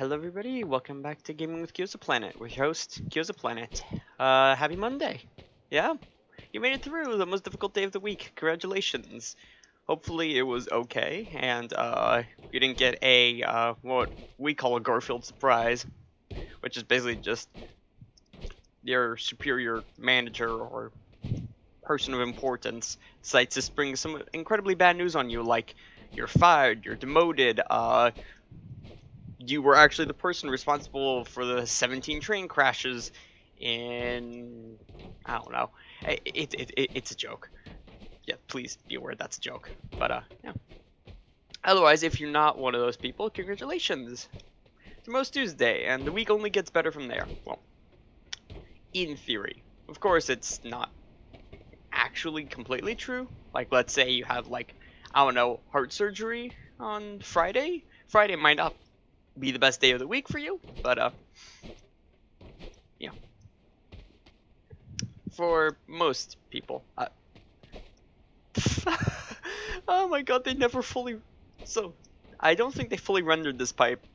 Hello everybody, welcome back to Gaming with Gyozaplanet, with your host, Gyozaplanet. Happy Monday. Yeah, you made it through the most difficult day of the week. Congratulations. Hopefully it was okay, and, you didn't get a, what we call a Garfield surprise, which is basically just your superior manager or person of importance decides to spring some incredibly bad news on you, like you're fired, you're demoted, you were actually the person responsible for the 17 train crashes in... I don't know. It's a joke. Yeah, please be aware that's a joke. But, yeah. Otherwise, if you're not one of those people, congratulations! It's Most Tuesday, and the week only gets better from there. Well, in theory. Of course, it's not actually completely true. Like, let's say you have, like, I don't know, heart surgery on Friday? Friday might not be the best day of the week for you, but yeah, for most people. Oh my god, they never fully. So, I don't think they fully rendered this pipe.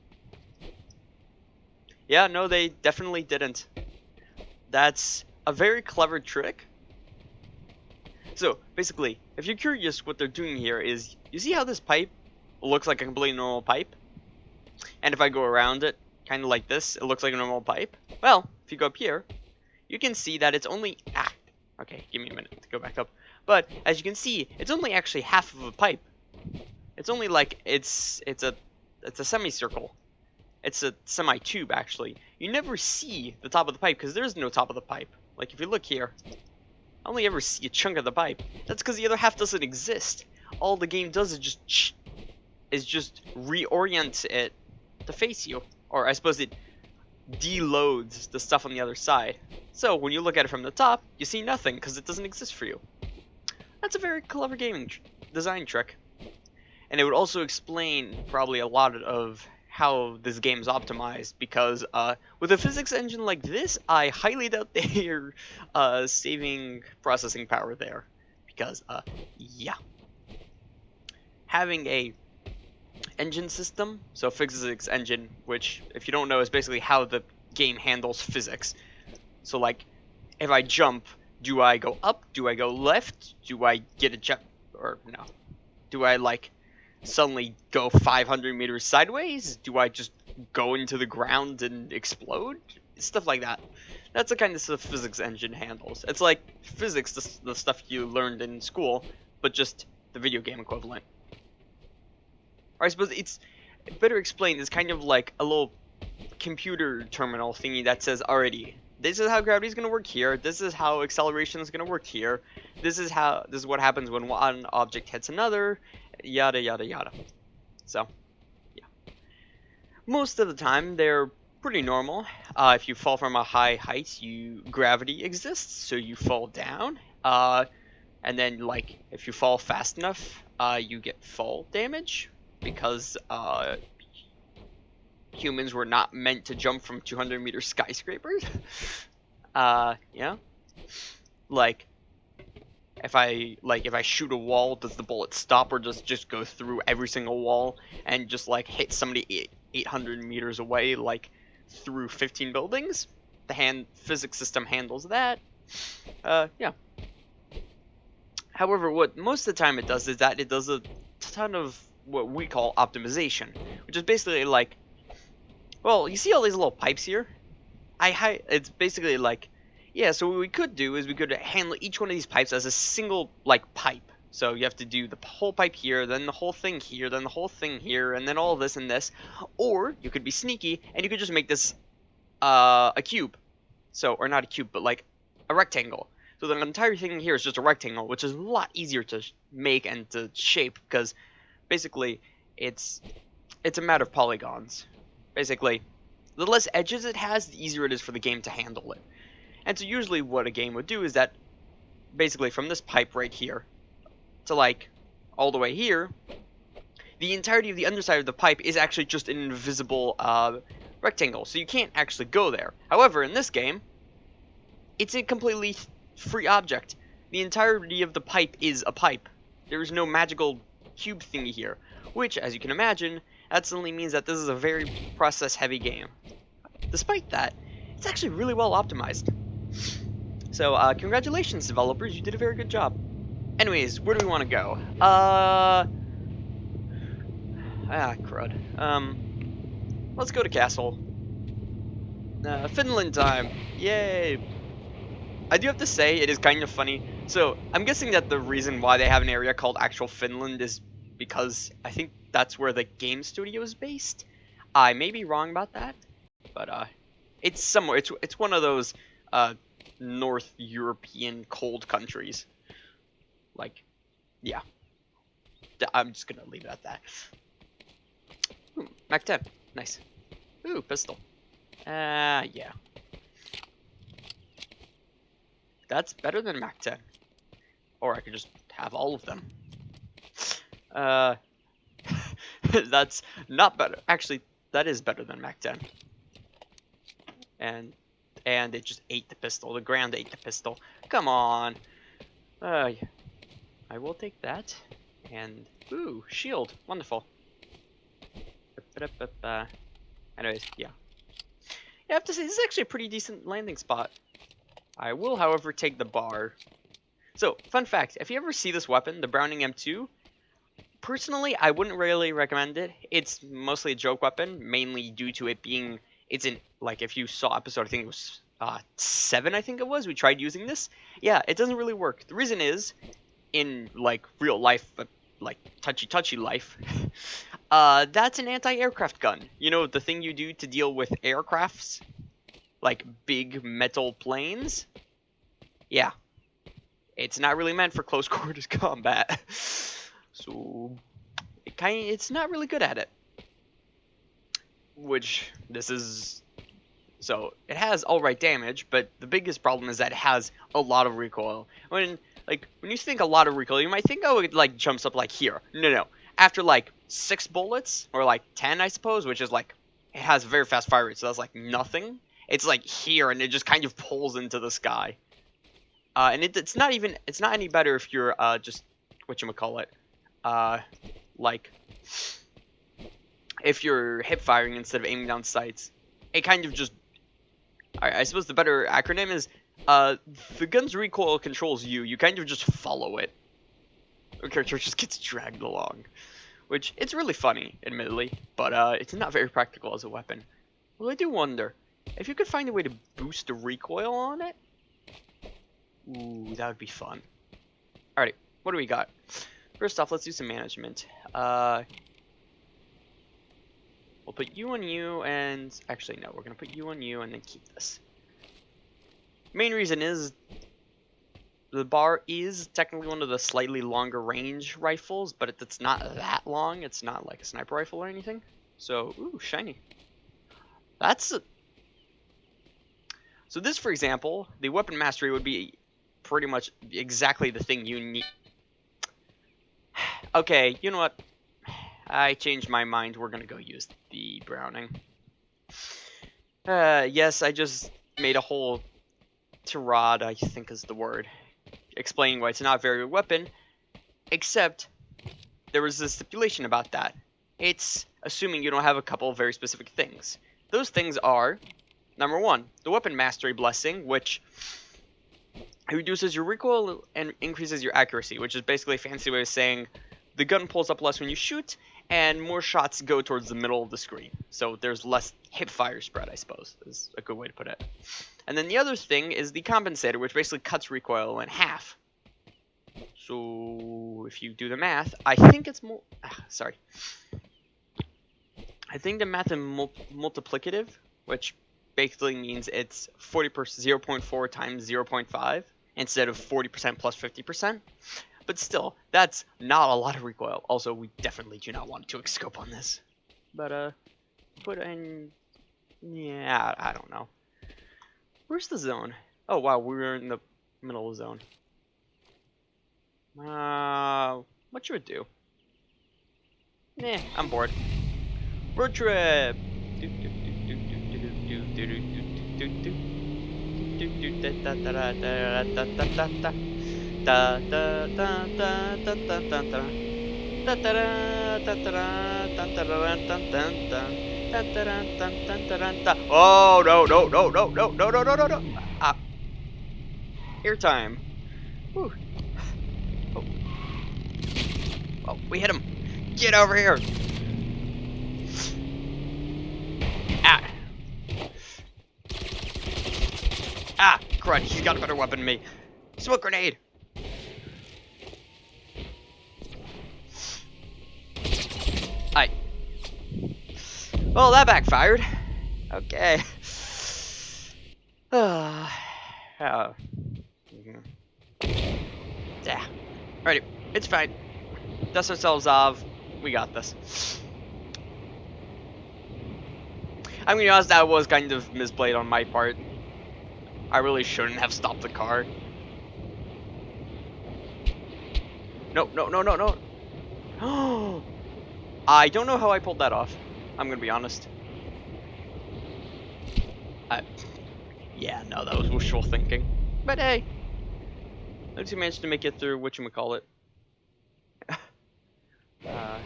Yeah, no, they definitely didn't. That's a very clever trick. So, basically, if you're curious, what they're doing here is, you see how this pipe looks like a completely normal pipe? And if I go around it, kind of like this, it looks like a normal pipe. Well, if you go up here, you can see that it's only... okay, give me a minute to go back up. But, as you can see, it's only actually half of a pipe. It's only like, it's a semicircle. It's a semi-tube, actually. You never see the top of the pipe, because there's no top of the pipe. Like, if you look here, I only ever see a chunk of the pipe. That's because the other half doesn't exist. All the game does is just reorient it to face you, or I suppose it deloads the stuff on the other side. So when you look at it from the top, you see nothing because it doesn't exist for you. That's a very clever gaming design trick, and it would also explain probably a lot of how this game is optimized, because with a physics engine like this, I highly doubt they're saving processing power there, because yeah, having a engine system, so physics engine, which, if you don't know, is basically how the game handles physics. So, like, if I jump, do I go up? Do I go left? Do I get a jump? Or, no. Do I, like, suddenly go 500 meters sideways? Do I just go into the ground and explode? Stuff like that. That's the kind of stuff physics engine handles. It's like physics, the stuff you learned in school, but just the video game equivalent. Or I suppose it's better explained as kind of like a little computer terminal thingy that says, already, this is how gravity is going to work here, this is how acceleration is going to work here, this is what happens when one object hits another, yada yada yada. So, yeah. Most of the time, they're pretty normal. If you fall from a high height, gravity exists, so you fall down. And then, like, if you fall fast enough, you get fall damage, because humans were not meant to jump from 200-meter skyscrapers. Yeah. Like, if I shoot a wall, does the bullet stop, or just go through every single wall and just like hit somebody 800 meters away, like through 15 buildings? The physics system handles that. Yeah. However, what most of the time it does is that it does a ton of what we call optimization, which is basically like, well, you see all these little pipes here? It's basically like, yeah, so what we could do is we could handle each one of these pipes as a single, like, pipe. So you have to do the whole pipe here, then the whole thing here, then the whole thing here, and then all this and this. Or you could be sneaky, and you could just make this a cube. So, or not a cube, but like a rectangle. So the entire thing here is just a rectangle, which is a lot easier to make and to shape, because basically it's a matter of polygons. Basically, the less edges it has, the easier it is for the game to handle it. And so usually what a game would do is that, basically from this pipe right here to like all the way here, the entirety of the underside of the pipe is actually just an invisible rectangle, so you can't actually go there. However, in this game, it's a completely free object. The entirety of the pipe is a pipe. There is no magical cube thingy here, which, as you can imagine, that suddenly means that this is a very process-heavy game. Despite that, it's actually really well optimized. So, congratulations, developers, you did a very good job. Anyways, where do we want to go? Crud. Let's go to Castle. Finland time. Yay! I do have to say, it is kind of funny. So, I'm guessing that the reason why they have an area called actual Finland is because I think that's where the game studio is based. I may be wrong about that, but it's somewhere. It's one of those North European cold countries. Like, yeah. I'm just gonna leave it at that. Ooh, Mac 10, nice. Ooh, pistol. Yeah. That's better than Mac 10. Or I could just have all of them. That's not better. Actually, that is better than Mac 10. And it just ate the pistol. The ground ate the pistol. Come on. Yeah. I will take that. And ooh, shield. Wonderful. Anyways, yeah. I have to say, this is actually a pretty decent landing spot. I will, however, take the bar. So, fun fact, if you ever see this weapon, the Browning M2, personally, I wouldn't really recommend it. It's mostly a joke weapon, mainly due to it being, it's in, like, if you saw episode, I think it was 7, I think it was, we tried using this. Yeah, it doesn't really work. The reason is, in, like, real life, but, like, touchy life, that's an anti-aircraft gun. You know, the thing you do to deal with aircrafts? Like, big metal planes? Yeah. It's not really meant for close quarters combat. So, it's not really good at it. Which, this is... So, it has alright damage, but the biggest problem is that it has a lot of recoil. When you think a lot of recoil, you might think, oh, it, like, jumps up, like, here. No. After, like, 6 bullets, or, like, 10, I suppose, which is, like, it has a very fast fire rate, so that's, like, nothing. It's, like, here, and it just kind of pulls into the sky. And it's not any better if you're, just, whatchamacallit, like, if you're hip firing instead of aiming down sights. It kind of just, I suppose the better acronym is, the gun's recoil controls you. You kind of just follow it. The character just gets dragged along. Which, it's really funny, admittedly, but, it's not very practical as a weapon. Well, I do wonder, if you could find a way to boost the recoil on it? Ooh, that would be fun. Alright, what do we got? First off, let's do some management. We'll put you on you, and... Actually, no, we're going to put you on you, and then keep this. Main reason is... The bar is technically one of the slightly longer range rifles, but it's not that long. It's not like a sniper rifle or anything. So, ooh, shiny. That's... So this, for example, the weapon mastery would be pretty much exactly the thing you need. Okay, you know what? I changed my mind. We're gonna go use the Browning. Yes, I just made a whole tirade, I think is the word, explaining why it's not a very good weapon, except there was a stipulation about that. It's assuming you don't have a couple of very specific things. Those things are, number 1, the weapon mastery blessing, which reduces your recoil and increases your accuracy, which is basically a fancy way of saying the gun pulls up less when you shoot, and more shots go towards the middle of the screen. So there's less hip fire spread, I suppose, is a good way to put it. And then the other thing is the compensator, which basically cuts recoil in half. So if you do the math, I think it's more... sorry. I think the math is multiplicative, which basically means it's 0.4 times 0.5 instead of 40% plus 50%. But still, that's not a lot of recoil. Also, we definitely do not want to scope on this. But, put in... Yeah, I don't know. Where's the zone? Oh, wow, we were in the middle of the zone. What should we do? Nah, I'm bored. Road trip! Oh no no no no no no no no no no! Airtime. Whew. Oh. Oh, we hit him. Get over here. Ah. Ah, crud, he's got a better weapon than me. Smoke grenade. Aye. Well, that backfired. Okay. Yeah. Alrighty, it's fine. Dust ourselves off. We got this. I'm gonna be honest, that was kind of misplayed on my part. I really shouldn't have stopped the car. No, no, no, no, no. Oh, I don't know how I pulled that off. I'm gonna be honest. Yeah, no, that was wishful thinking. But hey, at least we managed to make it through whatchamacallit. Yeah.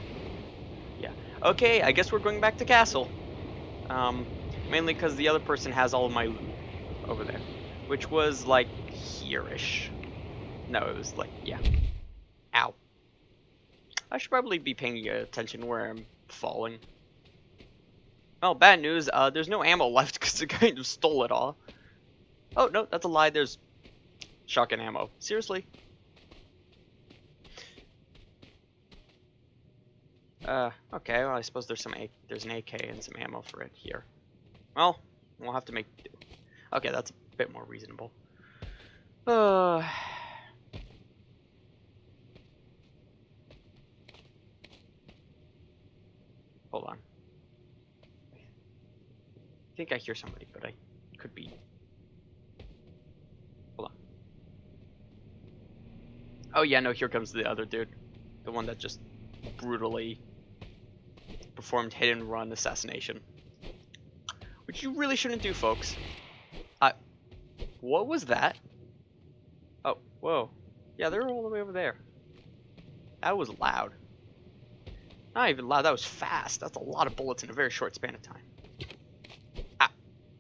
Okay, I guess we're going back to castle. Mainly because the other person has all of my loot over there, which was like here-ish. No, it was like, yeah. Ow. I should probably be paying attention where I'm falling. Well, bad news, there's no ammo left because the guy just stole it all. Oh, no, that's a lie, there's shotgun ammo. Seriously? Okay, well, I suppose there's an AK and some ammo for it here. Well, we'll have to make do. Okay, that's a bit more reasonable. Hold on. I think I hear somebody, but I could be. Hold on. Oh yeah, no, here comes the other dude. The one that just brutally performed hit and run assassination. Which you really shouldn't do, folks. What was that? Oh, whoa. Yeah, they're all the way over there. That was loud. Not even loud, that was fast. That's a lot of bullets in a very short span of time. Ah,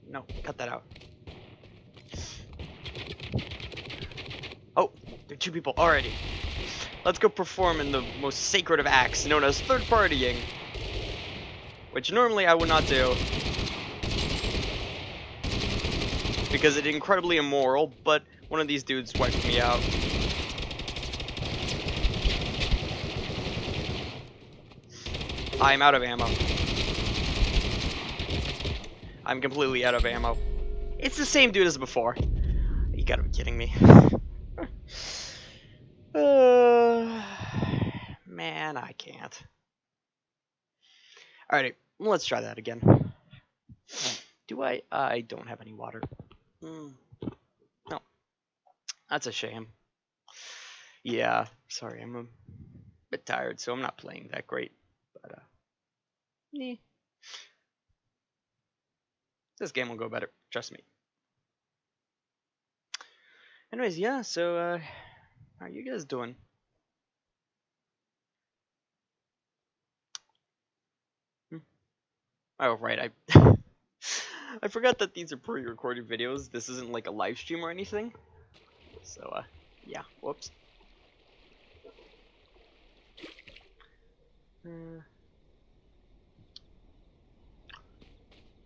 no, cut that out. Oh, there are two people already. Let's go perform in the most sacred of acts, known as third partying. Which normally I would not do. Because it's incredibly immoral, but one of these dudes wiped me out. I'm out of ammo. I'm completely out of ammo. It's the same dude as before. You gotta be kidding me. Man, I can't. Alrighty, let's try that again. Do I? I don't have any water. No. That's a shame. Yeah, sorry, I'm a bit tired, so I'm not playing that great. But, eh. This game will go better, trust me. Anyways, yeah, so, how are you guys doing? Oh, right, I forgot that these are pre-recorded videos. This isn't like a live stream or anything. So, yeah, whoops.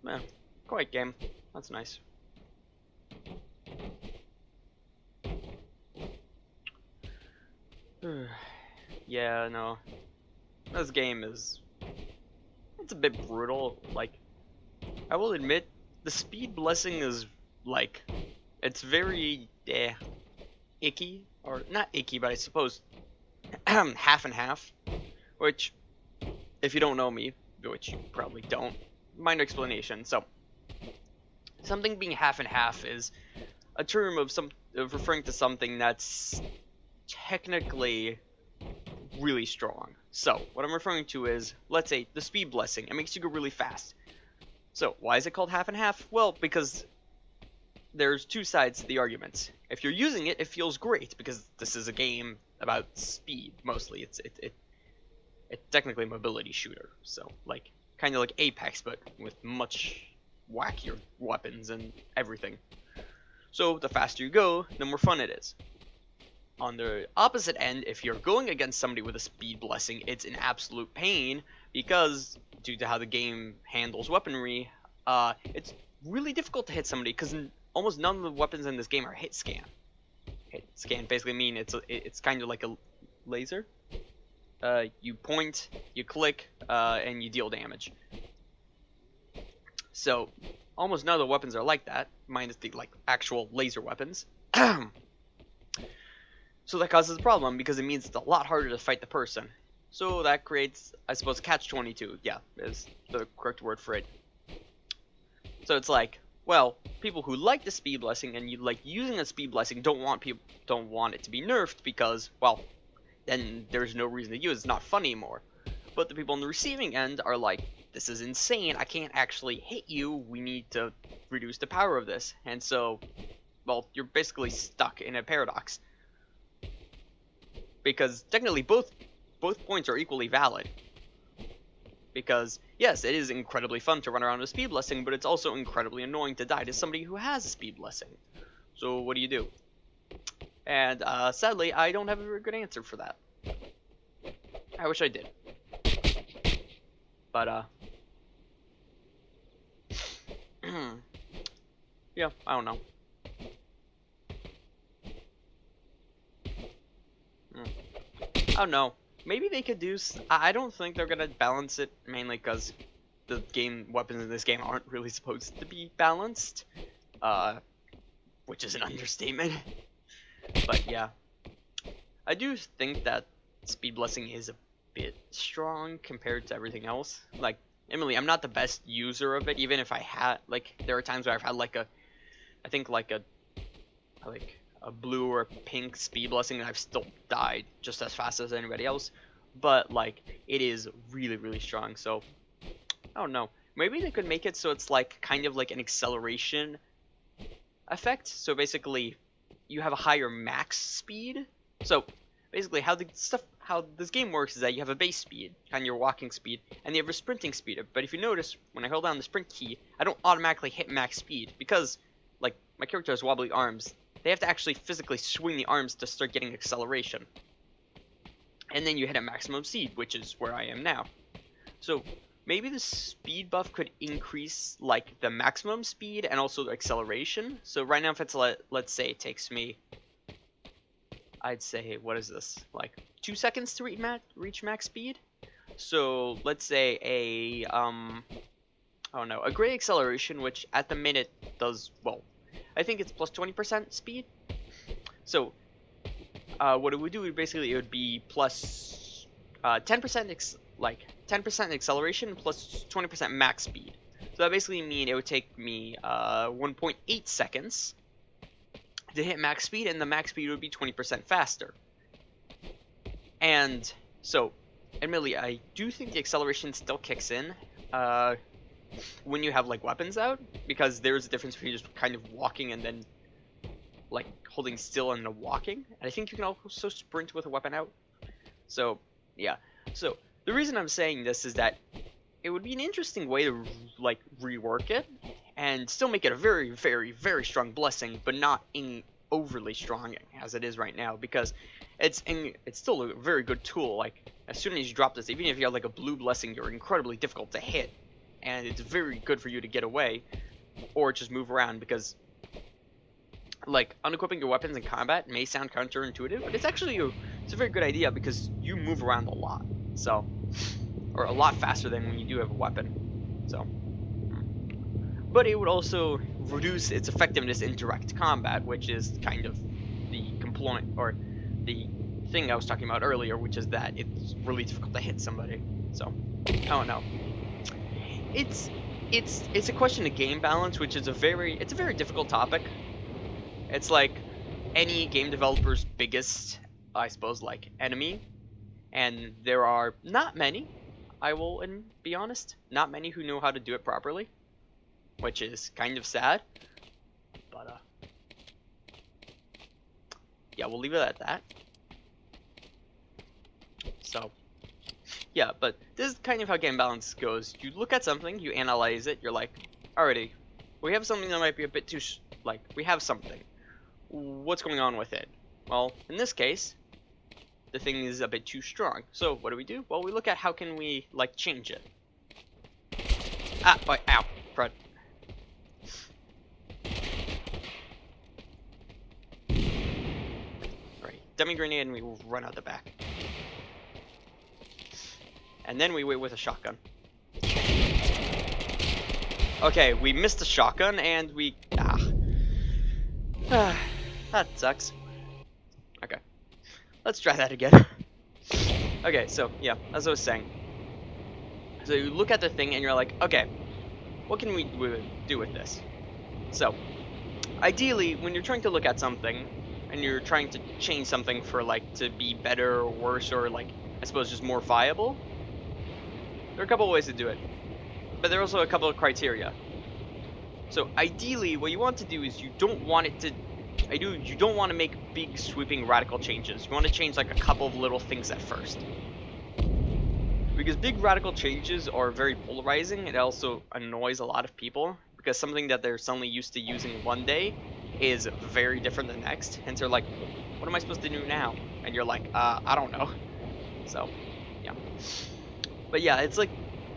Yeah, quiet game. That's nice. Yeah, no. This game is... It's a bit brutal. Like, I will admit, the speed blessing is, like... It's very, icky. Or, not icky, but I suppose... half and half. Which, if you don't know me, which you probably don't, minor explanation. So, something being half and half is a term of referring to something that's technically really strong. So, what I'm referring to is, let's say, the speed blessing. It makes you go really fast. So, why is it called half and half? Well, because there's two sides to the argument. If you're using it, it feels great, because this is a game about speed, mostly. it's technically a mobility shooter, so like kind of like Apex, but with much wackier weapons and everything. So the faster you go, the more fun it is. On the opposite end, if you're going against somebody with a speed blessing, it's an absolute pain because due to how the game handles weaponry, it's really difficult to hit somebody because almost none of the weapons in this game are hit scan. Hit scan basically mean it's kind of like a laser. You point, you click, and you deal damage. So almost none of the weapons are like that, minus the like actual laser weapons. So that causes a problem because it means it's a lot harder to fight the person. So that creates, I suppose, catch-22. Yeah, is the correct word for it. So it's like, well, people who like the speed blessing and you like using a speed blessing don't want it to be nerfed because, well, then there's no reason to use it. It's not fun anymore. But the people on the receiving end are like, this is insane. I can't actually hit you. We need to reduce the power of this. And so, well, you're basically stuck in a paradox. Because technically both points are equally valid. Because, yes, it is incredibly fun to run around with a speed blessing, but it's also incredibly annoying to die to somebody who has a speed blessing. So what do you do? And sadly, I don't have a very good answer for that. I wish I did. But yeah, I don't know. I don't know. Maybe they could do. I don't think they're gonna balance it mainly because the weapons in this game aren't really supposed to be balanced, which is an understatement. But yeah, I do think that speed blessing is a bit strong compared to everything else. Like, Emily, I'm not the best user of it, even if I had there are times where I've had like a blue or pink speed blessing and I've still died just as fast as anybody else. But like, it is really, really strong. So I don't know. Maybe they could make it so it's like kind of like an acceleration effect. So basically, you have a higher max speed. So basically, how this game works is that you have a base speed, kind of your walking speed, and you have a sprinting speed. But if you notice, when I hold down the sprint key, I don't automatically hit max speed because like my character has wobbly arms. They have to actually physically swing the arms to start getting acceleration. And then you hit a maximum speed, which is where I am now. So maybe the speed buff could increase like the maximum speed and also the acceleration. So right now if it's let's say it takes me, I'd say, what is this? Like 2 seconds to reach max speed. So let's say a a gray acceleration, which at the minute does, well, I think it's plus 20% speed. So what it would do, basically, it would be plus 10% 10% acceleration plus 20% max speed. So that basically means it would take me 1.8 seconds to hit max speed, and the max speed would be 20% faster. And so, admittedly, I do think the acceleration still kicks in when you have like weapons out, because there's a difference between just kind of walking and then like holding still and walking. And I think you can also sprint with a weapon out. So yeah. So the reason I'm saying this is that it would be an interesting way to like rework it and still make it a very, very, very strong blessing, but not overly strong as it is right now, because it's still a very good tool. Like, as soon as you drop this, even if you have like a blue blessing, you're incredibly difficult to hit, and it's very good for you to get away or just move around, because like unequipping your weapons in combat may sound counterintuitive, but it's actually it's a very good idea because you move around a lot, so, or a lot faster than when you do have a weapon. So, but it would also reduce its effectiveness in direct combat, which is kind of the component or the thing I was talking about earlier, which is that it's really difficult to hit somebody. So I don't know. It's a question of game balance, which is a very difficult topic. It's like any game developer's biggest, I suppose, like enemy, and there are not many, I will be honest, not many who know how to do it properly, which is kind of sad. But yeah, we'll leave it at that. So Yeah, but this is kind of how game balance goes. You look at something, you analyze it, you're like, alrighty, we have something that might be a bit too, we have something. What's going on with it? Well, in this case, the thing is a bit too strong. So what do? Well, we look at how can we, like, change it. Ah, boy, ow, crud. Alright, dummy grenade and we will run out the back. And then we wait with a shotgun. Okay, we missed the shotgun and we... that sucks. Okay, let's try that again. Okay, so, yeah, as I was saying. So you look at the thing and you're like, okay, what can we do with this? So, ideally, when you're trying to look at something, and you're trying to change something for, like, to be better or worse, or, like, I suppose just more viable, there are a couple of ways to do it. But there are also a couple of criteria. So, ideally, what you want to do is you don't want it to... you don't want to make big, sweeping, radical changes. You want to change, like, a couple of little things at first. Because big radical changes are very polarizing. It also annoys a lot of people because something that they're suddenly used to using one day is very different the next. Hence they're like, what am I supposed to do now? And you're like, I don't know. So, yeah. But yeah, it's like,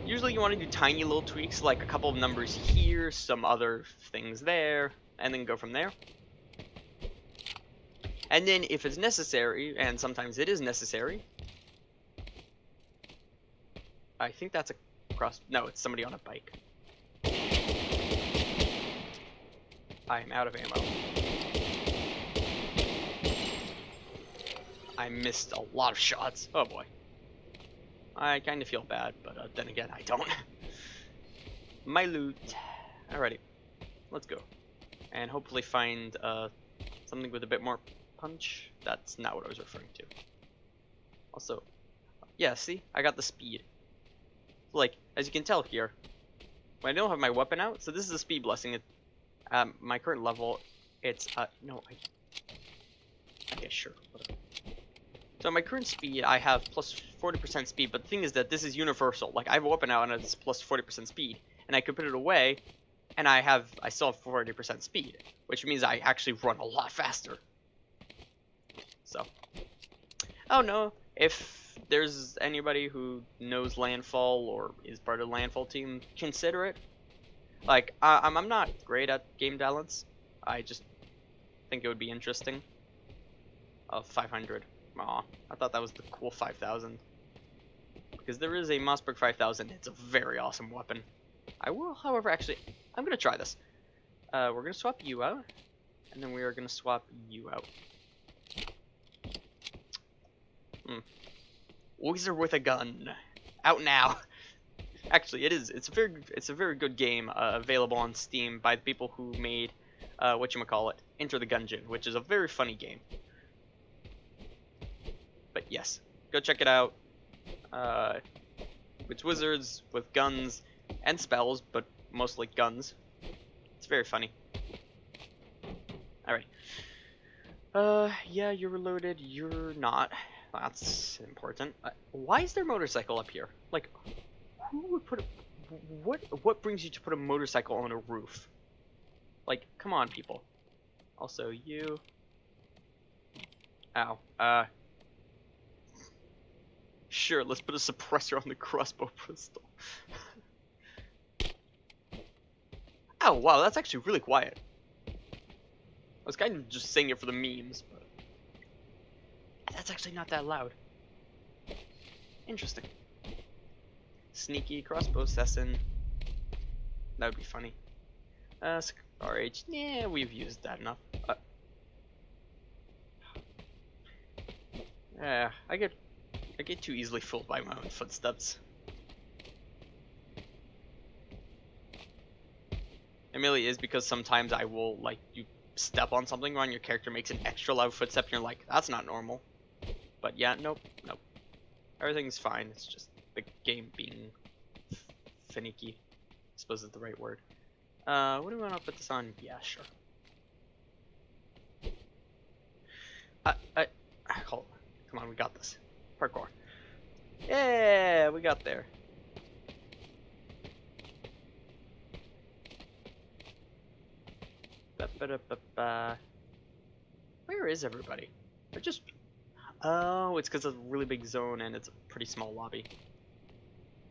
usually you want to do tiny little tweaks, like a couple of numbers here, some other things there, and then go from there. And then if it's necessary, and sometimes it is necessary, I think that's a cross... No, it's somebody on a bike. I am out of ammo. I missed a lot of shots. Oh boy. I kind of feel bad, but then again, I don't. My loot. Alrighty. Let's go. And hopefully find something with a bit more punch. That's not what I was referring to. Also, yeah, see? I got the speed. Like, as you can tell here, when I don't have my weapon out, so this is a speed blessing. My current level, it's, no, okay, sure, whatever. So at my current speed, I have plus 40% speed, but the thing is that this is universal. Like, I have a weapon out and it's plus 40% speed, and I could put it away, and I still have 40% speed, which means I actually run a lot faster. So, oh no, if there's anybody who knows Landfall or is part of the Landfall team, consider it. Like, I'm not great at game balance. I just think it would be interesting. 500. Aw, I thought that was the cool 5000. Because there is a Mossberg 5000. It's a very awesome weapon. I will, however, actually, I'm going to try this. We're going to swap you out. And then we are going to swap you out. Wizard with a gun. Out now. Actually, it is. It's a very good game, available on Steam by the people who made, whatchamacallit, Enter the Gungeon, which is a very funny game. But yes, go check it out. It's wizards with guns and spells, but mostly guns. It's very funny. Alright. Yeah, you're reloaded. You're not. That's important. Why is there a motorcycle up here? Like, who would put a... What brings you to put a motorcycle on a roof? Like, come on, people. Also, you... Ow. Sure, let's put a suppressor on the crossbow pistol. Oh, wow, that's actually really quiet. I was kind of just saying it for the memes, but... That's actually not that loud. Interesting. Sneaky crossbow assassin. That would be funny. RH. Yeah, we've used that enough. I get too easily fooled by my own footsteps. It really is because sometimes I will, like, you step on something wrong, your character makes an extra loud footstep, and you're like, that's not normal. But yeah, nope. Everything's fine, it's just the game being finicky. I suppose is the right word. What do we want to put this on? Yeah, sure. Hold on. Come on, we got this. Parkour. Yeah, we got there. Ba-ba-da-ba-ba. Where is everybody? They're just... Oh, it's because it's a really big zone and it's a pretty small lobby.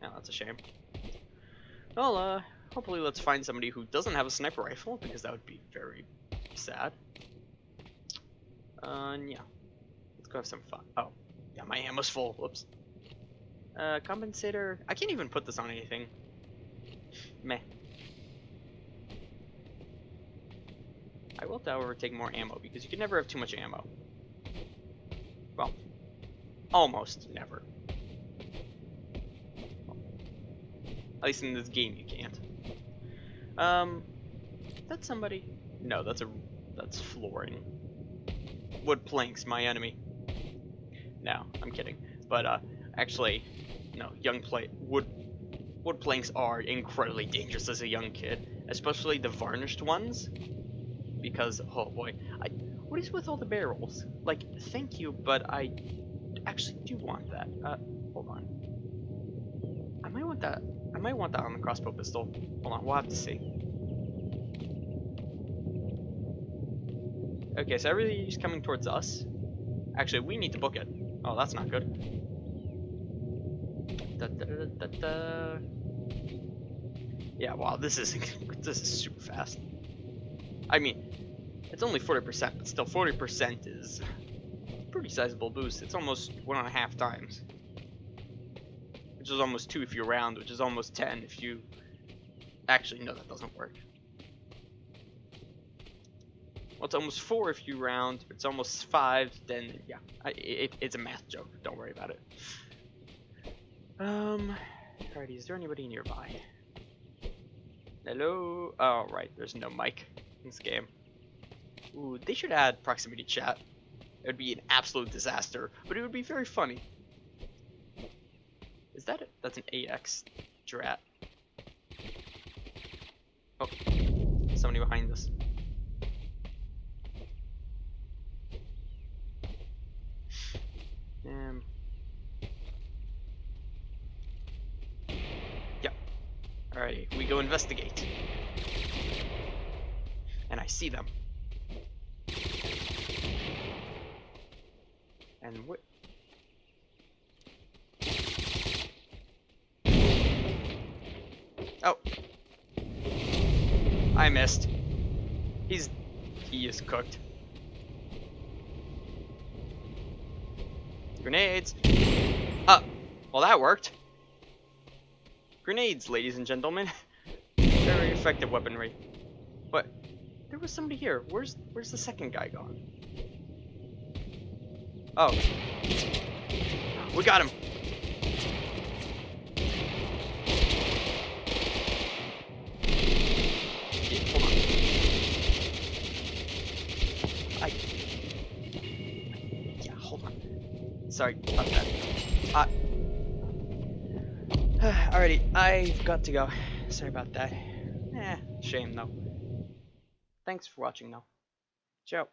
Yeah, that's a shame. Well, hopefully let's find somebody who doesn't have a sniper rifle, because that would be very sad. Yeah. Let's go have some fun. Oh, yeah, my ammo's full. Whoops. Compensator. I can't even put this on anything. Meh. I will, however, take more ammo, because you can never have too much ammo. Well, almost never. At least in this game you can't. That's somebody. No, that's flooring. Wood planks, my enemy. No, I'm kidding. But actually, no. Wood planks are incredibly dangerous as a young kid, especially the varnished ones. Because oh boy, what is with all the barrels? Like, thank you, but I actually do want that. Hold on. I might want that. I might want that on the crossbow pistol. Hold on, we'll have to see. Okay, so everybody's coming towards us. Actually, we need to book it. Oh, that's not good. Da, da, da, da, da. Yeah, wow, this is super fast. I mean, it's only 40%, but still 40% is a pretty sizable boost. It's almost 1.5 times. Which is almost 2 if you round, which is almost 10 if you... Actually, no, that doesn't work. Well, it's almost 4 if you round. It's almost 5, then, yeah. It's a math joke. Don't worry about it. Alrighty, is there anybody nearby? Hello? Oh, right, there's no mic in this game. Ooh, they should add proximity chat. It would be an absolute disaster, but it would be very funny. Is that it? That's an AX drat. Oh, somebody behind us. Yeah. Alrighty, we go investigate. And I see them. And what? Oh. I missed. He is cooked. Grenades! Well that worked. Grenades, ladies and gentlemen. Very effective weaponry. But there was somebody here. Where's the second guy gone? Oh. We got him. Yeah, hold on. Yeah, hold on. Sorry about that. Alrighty, I've got to go. Sorry about that. Shame though. Thanks for watching though. Ciao.